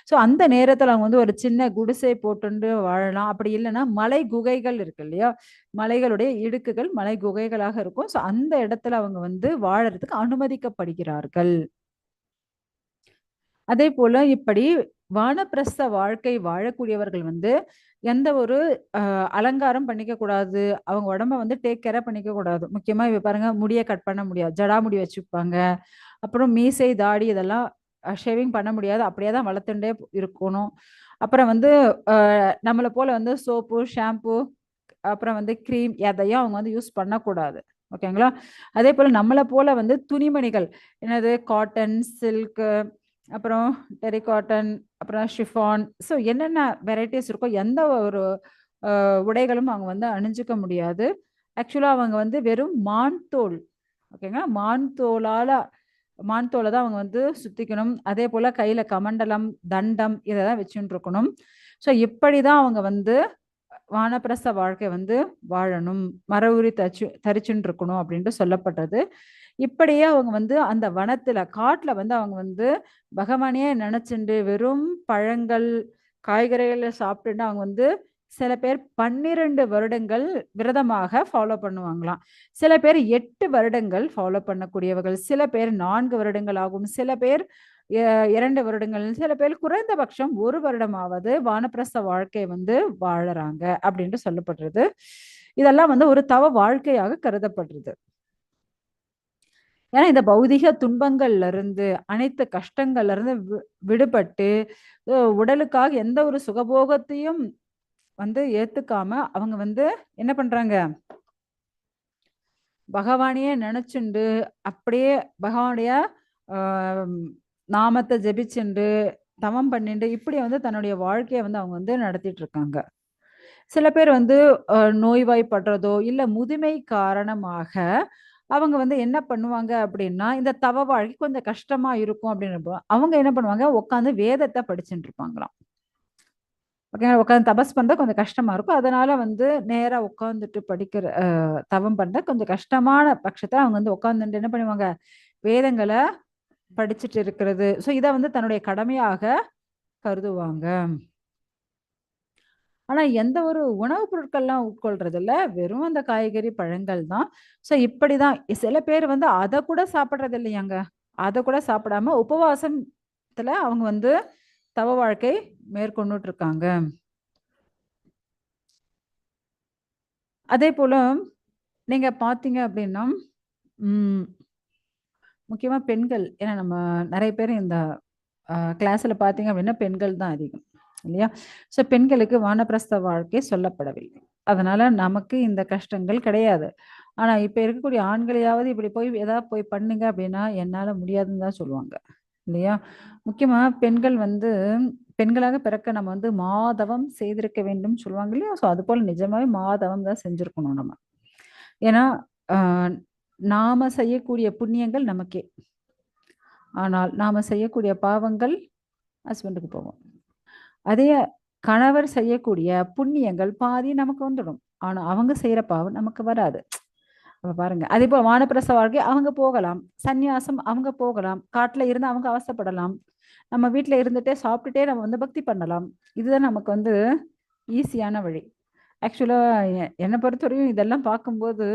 ஸோ அந்த நேரத்துல அவங்க வந்து ஒரு சின்ன குடிசை போட்டுண்டு வாழலாம். அப்படி இல்லைன்னா மலை குகைகள் இருக்கு இல்லையா? மலைகளுடைய இடுக்குகள் மலை குகைகளாக இருக்கும். ஸோ அந்த இடத்துல அவங்க வந்து வாழறதுக்கு அனுமதிக்கப்படுகிறார்கள். அதே போல இப்படி வானப்பிரஸ்த வாழ்க்கை வாழக்கூடியவர்கள் வந்து எந்த ஒரு அலங்காரம் பண்ணிக்க கூடாது. அவங்க உடம்ப வந்து டேக் கேரா பண்ணிக்க கூடாது. முக்கியமா இப்ப பாருங்க முடிய கட் பண்ண முடியாது. ஜடாமுடி வச்சுப்பாங்க. அப்புறம் மீசை, தாடி இதெல்லாம் ஷேவிங் பண்ண முடியாது. அப்படியே தான் வளர்த்துண்டே இருக்கணும். அப்புறம் வந்து நம்மள போல வந்து சோப்பு, ஷாம்பு, அப்புறம் வந்து கிரீம் எதையும் அவங்க வந்து யூஸ் பண்ணக்கூடாது. ஓகேங்களா? அதே போல நம்மள போல வந்து துணிமணிகள் என்னது காட்டன், சில்க், அப்புறம் டெரிகாட்டன், அப்புறம் ஷிஃபான், ஸோ என்னென்ன வெரைட்டிஸ் இருக்கோ எந்த ஒரு உடைகளும் அவங்க வந்து அணிஞ்சுக்க முடியாது. ஆக்சுவலா அவங்க வந்து வெறும் மான் தோல், ஓகேங்களா? மான் தோலை தான் அவங்க வந்து சுத்திக்கணும். அதே போல கையில கமண்டலம், தண்டம் இதெல்லாம் வச்சுட்டு இருக்கணும். ஸோ இப்படிதான் அவங்க வந்து வானப்பிரஸ்த வாழ்க்கை வந்து வாழணும். மர உரி தரிச்சுட்டு இருக்கணும் அப்படின்ட்டு சொல்லப்பட்டது. இப்படியே அவங்க வந்து அந்த வனத்துல காட்டுல வந்து அவங்க வந்து பகவானையே நினைச்சுண்டு வெறும் பழங்கள் காய்கறிகளை சாப்பிட்டுட்டு அவங்க வந்து சில பேர் 12 வருடங்கள் விரதமாக ஃபாலோ பண்ணுவாங்களாம். சில பேர் 8 வருடங்கள் ஃபாலோ பண்ணக்கூடியவர்கள், சில பேர் 4 வருடங்கள் ஆகும், சில பேர் 2 வருடங்கள், சில பேர் குறைந்தபட்சம் 1 வருடமாவது வானப்பிரஸ்த வாழ்க்கை வந்து வாழறாங்க அப்படின்ட்டு சொல்லப்படுறது. இதெல்லாம் வந்து ஒரு தவ வாழ்க்கையாக கருதப்படுறது. ஏன்னா இந்த பௌதிக துன்பங்கள்ல இருந்து அனைத்து கஷ்டங்கள்ல இருந்து விடுபட்டு உடலுக்காக எந்த ஒரு சுகபோகத்தையும் வந்து ஏத்துக்காம அவங்க வந்து என்ன பண்றாங்க, பகவானையே நினைச்சுண்டு அப்படியே பகவானுடைய நாமத்தை ஜெபிச்சுண்டு தவம் பண்ணிட்டு இப்படி வந்து தன்னுடைய வாழ்க்கையை வந்து அவங்க வந்து நடத்திட்டு இருக்காங்க. சில பேர் வந்து நோய்வாய்ப்படுறதோ இல்ல முதுமை காரணமாக அவங்க வந்து என்ன பண்ணுவாங்க அப்படின்னா, இந்த தவ வாழ்க்கை கொஞ்சம் கஷ்டமா இருக்கும் அப்படின்றப்போ, அவங்க என்ன பண்ணுவாங்க, உட்காந்து வேதத்த படிச்சுட்டு இருப்பாங்களாம். ஓகேங்களா. உட்காந்து தபஸ் பண்றது கொஞ்சம் கஷ்டமா இருக்கும். அதனால வந்து நேரா உட்காந்துட்டு படிக்கிற தவம் பண்றது கொஞ்சம் கஷ்டமான பட்சத்துல அவங்க வந்து உட்காந்துட்டு என்ன பண்ணுவாங்க, வேதங்கள படிச்சுட்டு இருக்கிறது. ஸோ இத வந்து தன்னுடைய கடமையாக கருதுவாங்க. ஆனா எந்த ஒரு உணவுப் பொருட்கள்லாம் உட்கொள்றது இல்ல. வெறும் அந்த காய்கறி, பழங்கள் தான். ஸோ இப்படிதான் சில பேர் வந்து அத கூட சாப்பிடுறது இல்லையாங்க. அத கூட சாப்பிடாம உபவாசத்துல அவங்க வந்து தவ வாழ்க்கை மேற்கொண்டுட்டு இருக்காங்க. அதேபோல நீங்க பார்த்தீங்க அப்படின்னா, ம் முக்கியமா பெண்கள். ஏன்னா நம்ம நெறைய பேர் இந்த கிளாஸ்ல பார்த்தீங்க அப்படின்னா, பெண்கள் தான் அதிகம். இல்லையா? ஸோ பெண்களுக்கு வானப்பிரஸ்த வாழ்க்கை சொல்லப்படவில்லை. அதனால நமக்கு இந்த கஷ்டங்கள் கிடையாது. ஆனா இப்ப இருக்கக்கூடிய ஆண்களையாவது இப்படி போய் ஏதாவது போய் பண்ணுங்க அப்படின்னா, என்னால முடியாதுன்னு தான் சொல்லுவாங்க. இல்லையா? முக்கியமா பெண்கள் வந்து பெண்களாக பிறக்க நம்ம வந்து மாதவம் செய்திருக்க வேண்டும் சொல்லுவாங்க இல்லையா? ஸோ அதுபோல நிஜமாவே மாதவம் தான் செஞ்சிருக்கணும் நம்ம. ஏன்னா, அ நாம செய்யக்கூடிய புண்ணியங்கள் நமக்கே. ஆனால் நாம செய்யக்கூடிய பாவங்கள் ஹஸ்பண்டுக்கு போகும். அதே கணவர் செய்யக்கூடிய புண்ணியங்கள் பாதி நமக்கு வந்துடும். ஆனா அவங்க செய்யற பாவம் நமக்கு வராது. அப்ப பாருங்க. அதேபோல வானப்பிரஸ்த வாழ்க்கை அவங்க போகலாம். சந்நியாசம் அவங்க போகலாம். காட்டுல இருந்து அவங்க அவஸ்தைப்படலாம். நம்ம வீட்ல இருந்துட்டே சாப்பிட்டுட்டே நம்ம வந்து பக்தி பண்ணலாம். இதுதான் நமக்கு வந்து ஈஸியான வழி. ஆக்சுவலா என்ன பொறுத்தவரையும் இதெல்லாம் பார்க்கும்போது,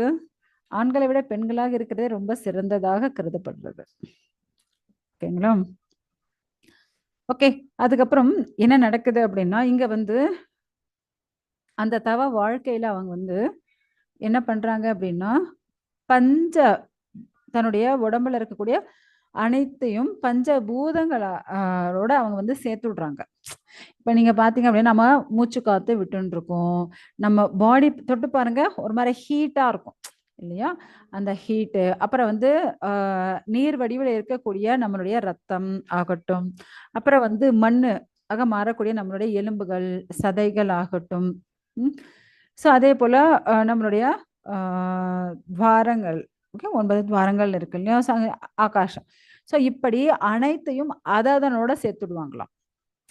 ஆண்களை விட பெண்களாக இருக்கிறதே ரொம்ப சிறந்ததாக கருதப்படுறது. ஓகேங்களா? ஓகே. அதுக்கப்புறம் என்ன நடக்குது அப்படின்னா, இங்க வந்து அந்த தவ வாழ்க்கையில அவங்க வந்து என்ன பண்றாங்க அப்படின்னா, பஞ்ச தன்னுடைய உடம்புல இருக்கக்கூடிய அனைத்தையும் பஞ்சபூதங்களா ரோட அவங்க வந்து சேர்த்து விடுறாங்க. இப்ப நீங்க பார்த்தீங்க அப்படின்னா, நம்ம மூச்சு காத்து விட்டுன்னு இருக்கோம். நம்ம பாடி தொட்டு பாருங்க, ஒரு மாரி ஹீட்டா இருக்கும். இல்லையா? அந்த ஹீட்டு, அப்புறம் வந்து அ நீர் வடிவில இருக்கக்கூடிய நம்மளுடைய ரத்தம் ஆகட்டும், அப்புறம் வந்து மண்ணு ஆக மாறக்கூடிய நம்மளுடைய எலும்புகள், சதைகள் ஆகட்டும். ம். ஸோ அதேபோல நம்மளுடைய அ துவாரங்கள். ஓகே 9 துவாரங்கள் இருக்கு இல்லையா? ஆகாசம். ஸோ இப்படி அனைத்தையும் அதனோட சேர்த்துடுவாங்களாம்.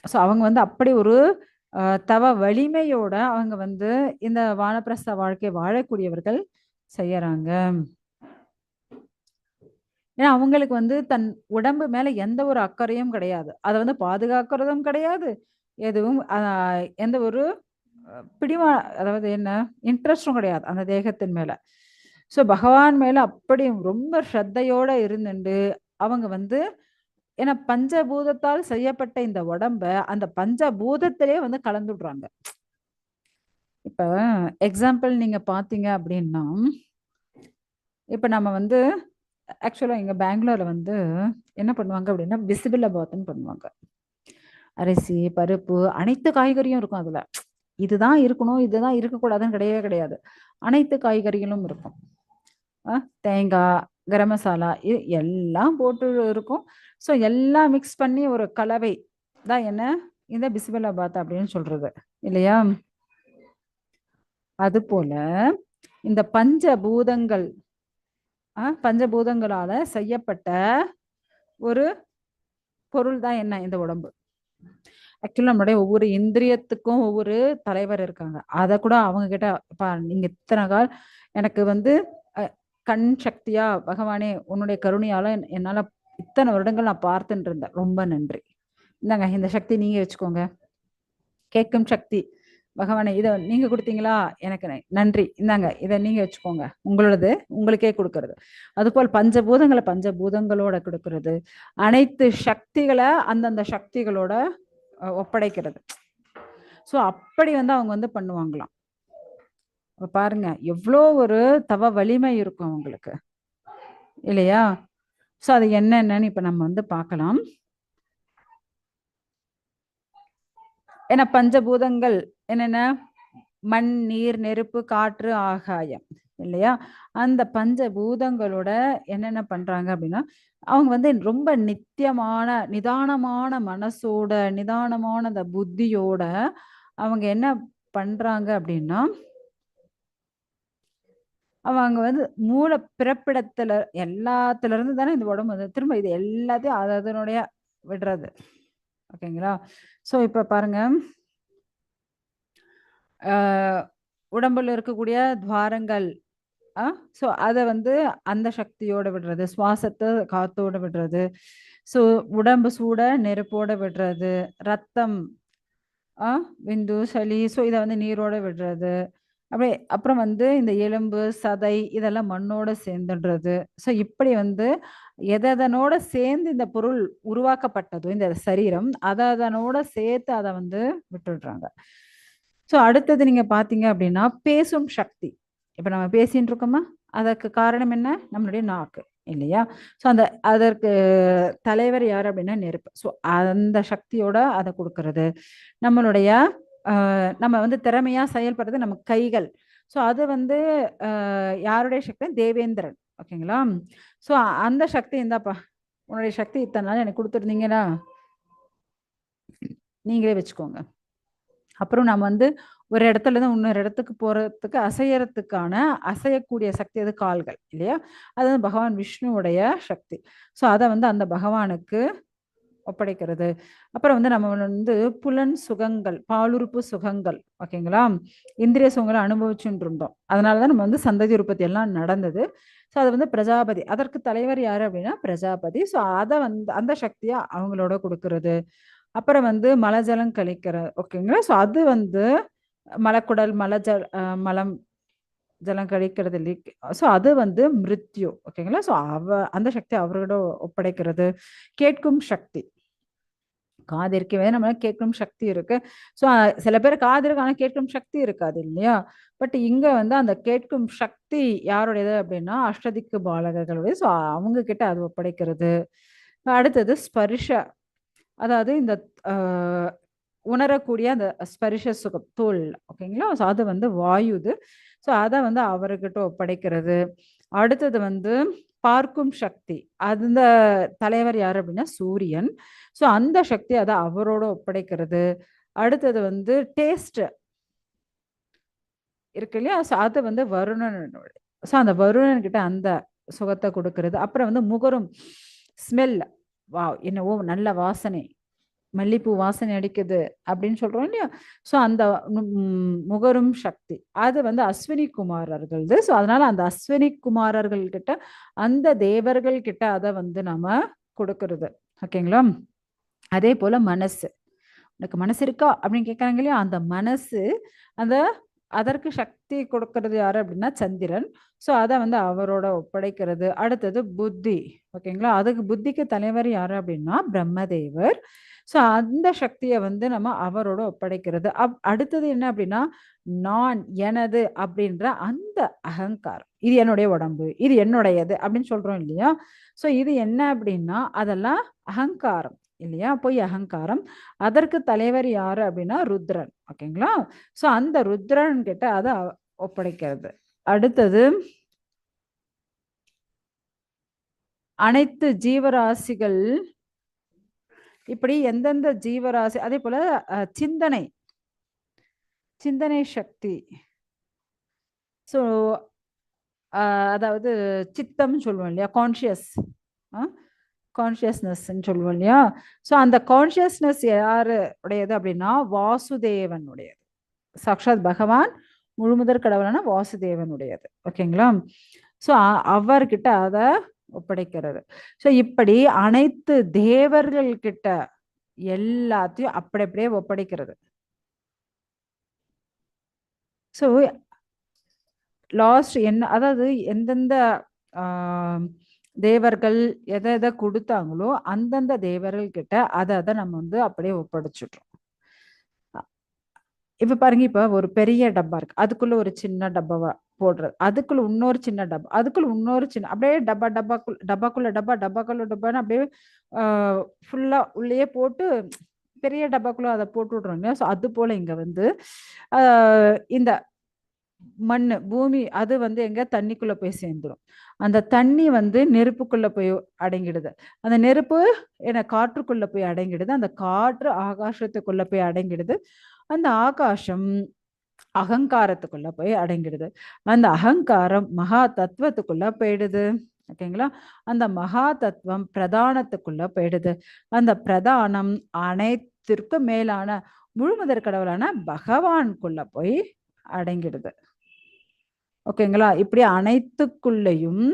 ஸோ அவங்க வந்து அப்படி ஒரு அ தவ வலிமையோட அவங்க வந்து இந்த வானப்பிரஸ்த வாழ்க்கை வாழக்கூடியவர்கள் செய்யறாங்க. ஏன்னா அவங்களுக்கு வந்து தன் உடம்பு மேல எந்த ஒரு அக்கறையும் கிடையாது. அத வந்து பாதுகாக்கிறதும் கிடையாது. எதுவும் எந்த ஒரு பிடிமா அதாவது என்ன இன்ட்ரெஸ்டும் கிடையாது அந்த தேகத்தின் மேல. ஸோ பகவான் மேல அப்படி ரொம்ப ஸ்ரத்தையோட இருந்துண்டு, அவங்க வந்து ஏன்னா பஞ்சபூதத்தால் செய்யப்பட்ட இந்த உடம்ப, அந்த பஞ்சபூதத்திலேயே வந்து கலந்துடுறாங்க. இப்ப எக்ஸாம்பிள் நீங்க பார்த்தீங்க அப்படின்னா, இப்ப நம்ம வந்து ஆக்சுவலா எங்க பெங்களூர்ல வந்து என்ன பண்ணுவாங்க அப்படின்னா, பிசிபெல்லாபாத்ன்னு பண்ணுவாங்க. அரிசி, பருப்பு அனைத்து காய்கறியும் இருக்கும் அதுல. இதுதான் இருக்கணும், இதுதான் இருக்கக்கூடாதுன்னு கிடையவே கிடையாது. அனைத்து காய்கறிகளும் இருக்கும். அ தேங்காய், கரம் மசாலா எல்லாம் போட்டு இருக்கும். ஸோ எல்லாம் மிக்ஸ் பண்ணி ஒரு கலவை தான் என்ன, இந்த பிசிபெல்லாபாத் அப்படின்னு சொல்றது. இல்லையா? அதுபோல இந்த பஞ்சபூதங்கள் பஞ்சபூதங்களால செய்யப்பட்ட ஒரு பொருள் தான் என்ன இந்த உடம்பு. ஆக்சுவலா நம்மளுடைய ஒவ்வொரு இந்திரியத்துக்கும் ஒவ்வொரு தலைவர் இருக்காங்க. அத கூட அவங்க கிட்ட "அப்பா நீங்க இத்தன கால் எனக்கு வந்து அ கண் சக்தியா பகவானே உன்னுடைய கருணையால என்னால இத்தன வருடங்கள் நான் பார்த்துட்டு இருந்தேன். ரொம்ப நன்றி. இந்தாங்க இந்த சக்தி நீங்க வச்சுக்கோங்க. கேட்கும் சக்தி. பகவானே இத நீங்க குடுத்தீங்களா? எனக்கு நன்றி. இந்தாங்க இத நீங்க வச்சுக்கோங்க. உங்களோடது உங்களுக்கே குடுக்குறது. அதுபோல் பஞ்சபூதங்கள பஞ்சபூதங்களோட குடுக்குறது. அனைத்து சக்திகள அந்தந்த சக்திகளோட ஒப்படைக்கிறது. ஸோ அப்படி வந்து அவங்க வந்து பண்ணுவாங்களாம். அப்ப பாருங்க எவ்ளோ ஒரு தவ வலிமை இருக்கும் அவங்களுக்கு. இல்லையா? ஸோ அது என்னென்னன்னு இப்ப நம்ம வந்து பார்க்கலாம். ஏன்னா பஞ்சபூதங்கள் என்னென்ன? மண், நீர், நெருப்பு, காற்று, ஆகாயம். இல்லையா? அந்த பஞ்சபூதங்களோட என்னென்ன பண்றாங்க அப்படின்னா, அவங்க வந்து ரொம்ப நித்தியமான, நிதானமான மனசோட, நிதானமான அந்த புத்தியோட அவங்க என்ன பண்றாங்க அப்படின்னா, அவங்க வந்து மூல பிறப்பிடத்துல எல்லாத்துல இருந்து தானே இந்த உடம்பு வந்து திரும்ப இது எல்லாத்தையும் அது அதனுடைய விடுறது. ஓகேங்களா? ஸோ இப்ப பாருங்க, அ உடம்புல இருக்கக்கூடிய துவாரங்கள், ஆ ஸோ அத வந்து அந்த சக்தியோட விடுறது. சுவாசத்த காத்தோட விடுறது. ஸோ உடம்பு சூட நெருப்போட விடுறது. ரத்தம், ஆ விந்து, சளி, ஸோ இத வந்து நீரோட விடுறது. அப்படியே அப்புறம் வந்து இந்த எலும்பு, சதை இதெல்லாம் மண்ணோட சேர்ந்துடுறது. ஸோ இப்படி வந்து எதனோட சேர்ந்து இந்த பொருள் உருவாக்கப்பட்டதோ, இந்த சரீரம், அதனோட சேர்த்து அத வந்து விட்டுடுறாங்க. ஸோ அடுத்தது நீங்க பார்த்தீங்க அப்படின்னா, பேசும் சக்தி. இப்ப நம்ம பேசிட்டு இருக்கோமா? அதற்கு காரணம் என்ன? நம்மளுடைய நாக்கு. இல்லையா? ஸோ அதற்கு தலைவர் யாரு அப்படின்னா நெருப்பு. ஸோ அந்த சக்தியோட அத குடுக்குறது. நம்மளுடைய நம்ம வந்து திறமையா செயல்படுறது நம்ம கைகள். ஸோ அது வந்து யாருடைய சக்தி? தேவேந்திரன். ஓகேங்களா? ஸோ அந்த சக்தி இந்தாப்பா. உன்னுடைய சக்தி இத்தன நாள் எனக்கு குடுத்துருந்தீங்கன்னா, நீங்களே வச்சுக்கோங்க. அப்புறம் நம்ம வந்து ஒரு இடத்துல இருந்து இன்னொரு இடத்துக்கு போறதுக்கு அசையறதுக்கான அசையக்கூடிய சக்தி அது கால்கள். இல்லையா? அது வந்து பகவான் விஷ்ணுவுடைய சக்தி. ஸோ அத வந்து அந்த பகவானுக்கு ஒப்படைக்கிறது. அப்புறம் வந்து நம்ம வந்து புலன் சுகங்கள், பாலுறுப்பு சுகங்கள், ஓகேங்களா? இந்திரிய சுகங்கள அனுபவிச்சுட்டு இருந்தோம். அதனால தான் நம்ம வந்து சந்ததி உற்பத்தி எல்லாம் நடந்தது. ஸோ அது வந்து பிரஜாபதி. அதற்கு தலைவர் யாரு அப்படின்னா பிரஜாபதி. ஸோ அத வந்து அந்த சக்திய அவங்களோட குடுக்குறது. அப்புறம் வந்து மலஜலம் கழிக்கிற, ஓகேங்களா? ஸோ அது வந்து மலக்குடல், மலம், ஜலம் கழிக்கிறது இல்லைக். ஸோ அது வந்து மிருத்யு. ஓகேங்களா? ஸோ அந்த சக்தி அவரோட ஒப்படைக்கிறது. கேட்கும் சக்தி. காது இருக்கவே நம்மளால கேட்கும் சக்தி இருக்கு. ஸோ சில பேர் காது இருக்கு, ஆனா கேட்கும் சக்தி இருக்காது இல்லையா? பட் இங்க வந்து அந்த கேட்கும் சக்தி யாருடையது அப்படின்னா, அஷ்டதிக்கு பாலகர்களுடைய. ஸோ அவங்க கிட்ட அது ஒப்படைக்கிறது. அடுத்தது ஸ்பர்ஷ. அதாவது இந்த அ உணரக்கூடிய அந்த ஸ்பரிஷ சுகம், தோல். ஓகேங்களா? ஸோ அது வந்து வாயுது. ஸோ அத வந்து அவர்கிட்ட ஒப்படைக்கிறது. அடுத்தது வந்து பார்க்கும் சக்தி. அந்த தலைவர் யாரு அப்படின்னா சூரியன். ஸோ அந்த சக்தி அத அவரோட ஒப்படைக்கிறது. அடுத்தது வந்து டேஸ்ட் இருக்கு இல்லையா? ஸோ அது வந்து வருணனோட. ஸோ அந்த வருணன் கிட்ட அந்த சுகத்த குடுக்குறது. அப்புறம் வந்து முகரும் ஸ்மெல். வாவ்! என்னவோ நல்ல வாசனை. மல்லிப்பூ வாசனை அடிக்குது அப்படின்னு சொல்றோம் இல்லையா? ஸோ அந்த முகரும் சக்தி. அது வந்து அஸ்வினி குமாரர்களது. ஸோ அதனால அந்த அஸ்வினி குமாரர்கள் கிட்ட, அந்த தேவர்கள் கிட்ட அத வந்து நாம குடுக்குறது. ஓகேங்களா? அதே போல மனசு. "உனக்கு மனசு இருக்கா?" அப்படின்னு கேட்கறாங்க இல்லையா? அந்த மனசு, அந்த அதற்கு சக்தி கொடுக்கிறது யாரு அப்படின்னா சந்திரன். ஸோ அத வந்து அவரோட ஒப்படைக்கிறது. அடுத்தது புத்தி. ஓகேங்களா? அதுக்கு புத்திக்கு தலைவர் யாரு அப்படின்னா பிரம்மதேவர். ஸோ அந்த சக்திய வந்து நம்ம அவரோட ஒப்படைக்கிறது. அடுத்தது என்ன அப்படின்னா, நான், எனது அப்படின்ற அந்த அகங்காரம். இது என்னுடைய உடம்பு, இது என்னுடையது அப்படின்னு சொல்றோம் இல்லையா? ஸோ இது என்ன அப்படின்னா, அதெல்லாம் அகங்காரம். இல்லையா? பொய் அகங்காரம். அதற்கு தலைவர் யாரு அப்படின்னா ருத்ரன். ஓகேங்களா? ஸோ அந்த ருத்ரன் கிட்ட அத ஒப்படைக்கிறது. அடுத்தது அனைத்து ஜீவராசிகள், இப்படி எந்தெந்த ஜீவராசி, அதே போல சிந்தனை, சிந்தனை சக்தி. ஸோ அதாவது சித்தம்னு சொல்லுவோம் இல்லையா? கான்ஷியஸ், அ கான்ஷியஸ்னஸ்ன்னு சொல்லுவோம் இல்லையா? ஸோ அந்த கான்ஷியஸ்னஸ் யாரு உடையது அப்படின்னா வாசுதேவனுடையது. சாக்ஷாத் பகவான் முழுமுதற் கடவுளான வாசுதேவனுடையது. ஓகேங்களா? ஸோ அவர்கிட்ட அத ஒப்படைக்கிறது. ஸோ இப்படி அனைத்து தேவர்கள் கிட்ட எல்லாத்தையும் அப்படி அப்படியே ஒப்படைக்கிறது. ஸோ லாஸ்ட் என்ன, அதாவது எந்தெந்த ஆ தேவர்கள் எத எத குடுத்தாங்களோ, அந்தந்த தேவர்கள் கிட்ட அத அத நம்ம வந்து அப்படியே ஒப்படைச்சுடுறோம். இப்ப பாருங்க, இப்ப ஒரு பெரிய டப்பா இருக்கு. அதுக்குள்ள ஒரு சின்ன டப்பாவ போடுறது. அதுக்குள்ள இன்னொரு சின்ன டப்பா. அதுக்குள்ள இன்னொரு சின்ன, அப்படியே டப்பாக்குள்ள டப்பா, டப்பாக்குள்ள டப்பான்னு அப்படியே ஆ ஃபுல்லா உள்ளயே போட்டு பெரிய டப்பாக்குள்ள அத போட்டு விடுறோம் இல்லையா? ஸோ அது போல இங்க வந்து ஆ இந்த மண்ணு, பூமி அது வந்து எங்க தண்ணிக்குள்ள போய் சேர்ந்துரும். அந்த தண்ணி வந்து நெருப்புக்குள்ள போய் அடங்கிடுது. அந்த நெருப்பு காற்றுக்குள்ள போய் அடங்கிடுது. அந்த காற்று ஆகாசத்துக்குள்ள போய் அடங்கிடுது. அந்த ஆகாசம் அகங்காரத்துக்குள்ள போய் அடங்கிடுது. அந்த அகங்காரம் மகா தத்துவத்துக்குள்ள போயிடுது. ஓகேங்களா? அந்த மகா தத்துவம் பிரதானத்துக்குள்ள போயிடுது. அந்த பிரதானம் அனைத்திற்கும் மேலான முழுமுதற் கடவுளான பகவானுக்குள்ள போய் அடங்கிடுது. ஓகேங்களா? இப்படி அனைத்துக்குள்ளேயும்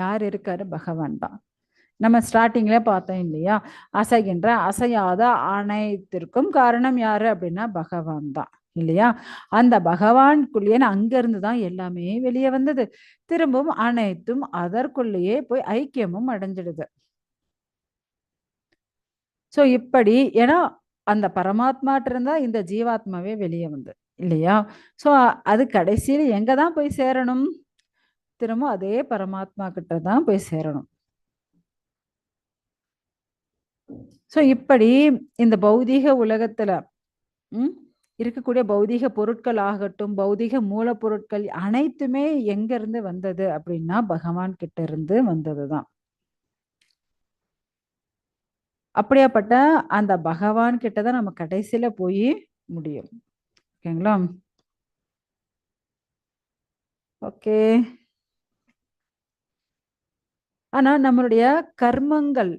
யார் இருக்காரு? பகவான் தான். நம்ம ஸ்டார்டிங்ல பார்த்தோம் இல்லையா? அசைகின்ற அசையாத அனைத்திற்கும் காரணம் யாரு அப்படின்னா பகவான் தான். இல்லையா? அந்த பகவானுக்குள்ளேயே அங்கிருந்து தான் எல்லாமே வெளியே வந்தது. திரும்பவும் அனைத்தும் அதற்குள்ளேயே போய் ஐக்கியமும் அடைஞ்சிடுது. சோ இப்படி ஏன்னா அந்த பரமாத்மாட்ட இருந்தா இந்த ஜீவாத்மாவே வெளியே வந்து இல்லையா? சோ அது கடைசியில எங்க தான் போய் சேரணும்? திரும்ப அதே பரமாத்மா கிட்ட தான் போய் சேரணும். சோ இப்படி இந்த பௌதீக உலகத்துல ம் இருக்கக்கூடிய பௌதீக பொருட்கள் ஆகட்டும், பௌதீக மூலப்பொருட்கள் அனைத்துமே எங்க இருந்து வந்தது அப்படின்னா பகவான் கிட்ட இருந்து வந்ததுதான். அப்படியாப்பட்ட அந்த பகவான் கிட்ட தான் நம்ம கடைசியில போய் முடியும். ஓகேங்களா? ஓகே. ஆனா நம்மளுடைய கர்மங்கள்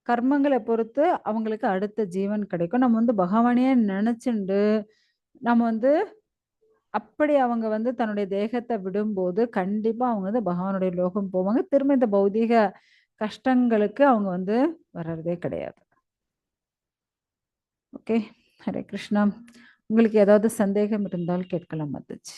கர்மங்களை பொறுத்து அவங்களுக்கு அடுத்த ஜீவன் கிடைக்கும். நம்ம வந்து பகவானையே நினைச்சுண்டு நம்ம வந்து அப்படி அவங்க வந்து தன்னுடைய தேகத்தை விடும்போது கண்டிப்பா அவங்க வந்து பகவானுடைய லோகம் போவாங்க. திரும்ப இந்த பௌதீக கஷ்டங்களுக்கு அவங்க வந்து வர்றதே கிடையாது. ஓகே. ஹரே கிருஷ்ணா. உங்களுக்கு ஏதாவது சந்தேகம் இருந்தால் கேட்கலாம் மாதாஜி.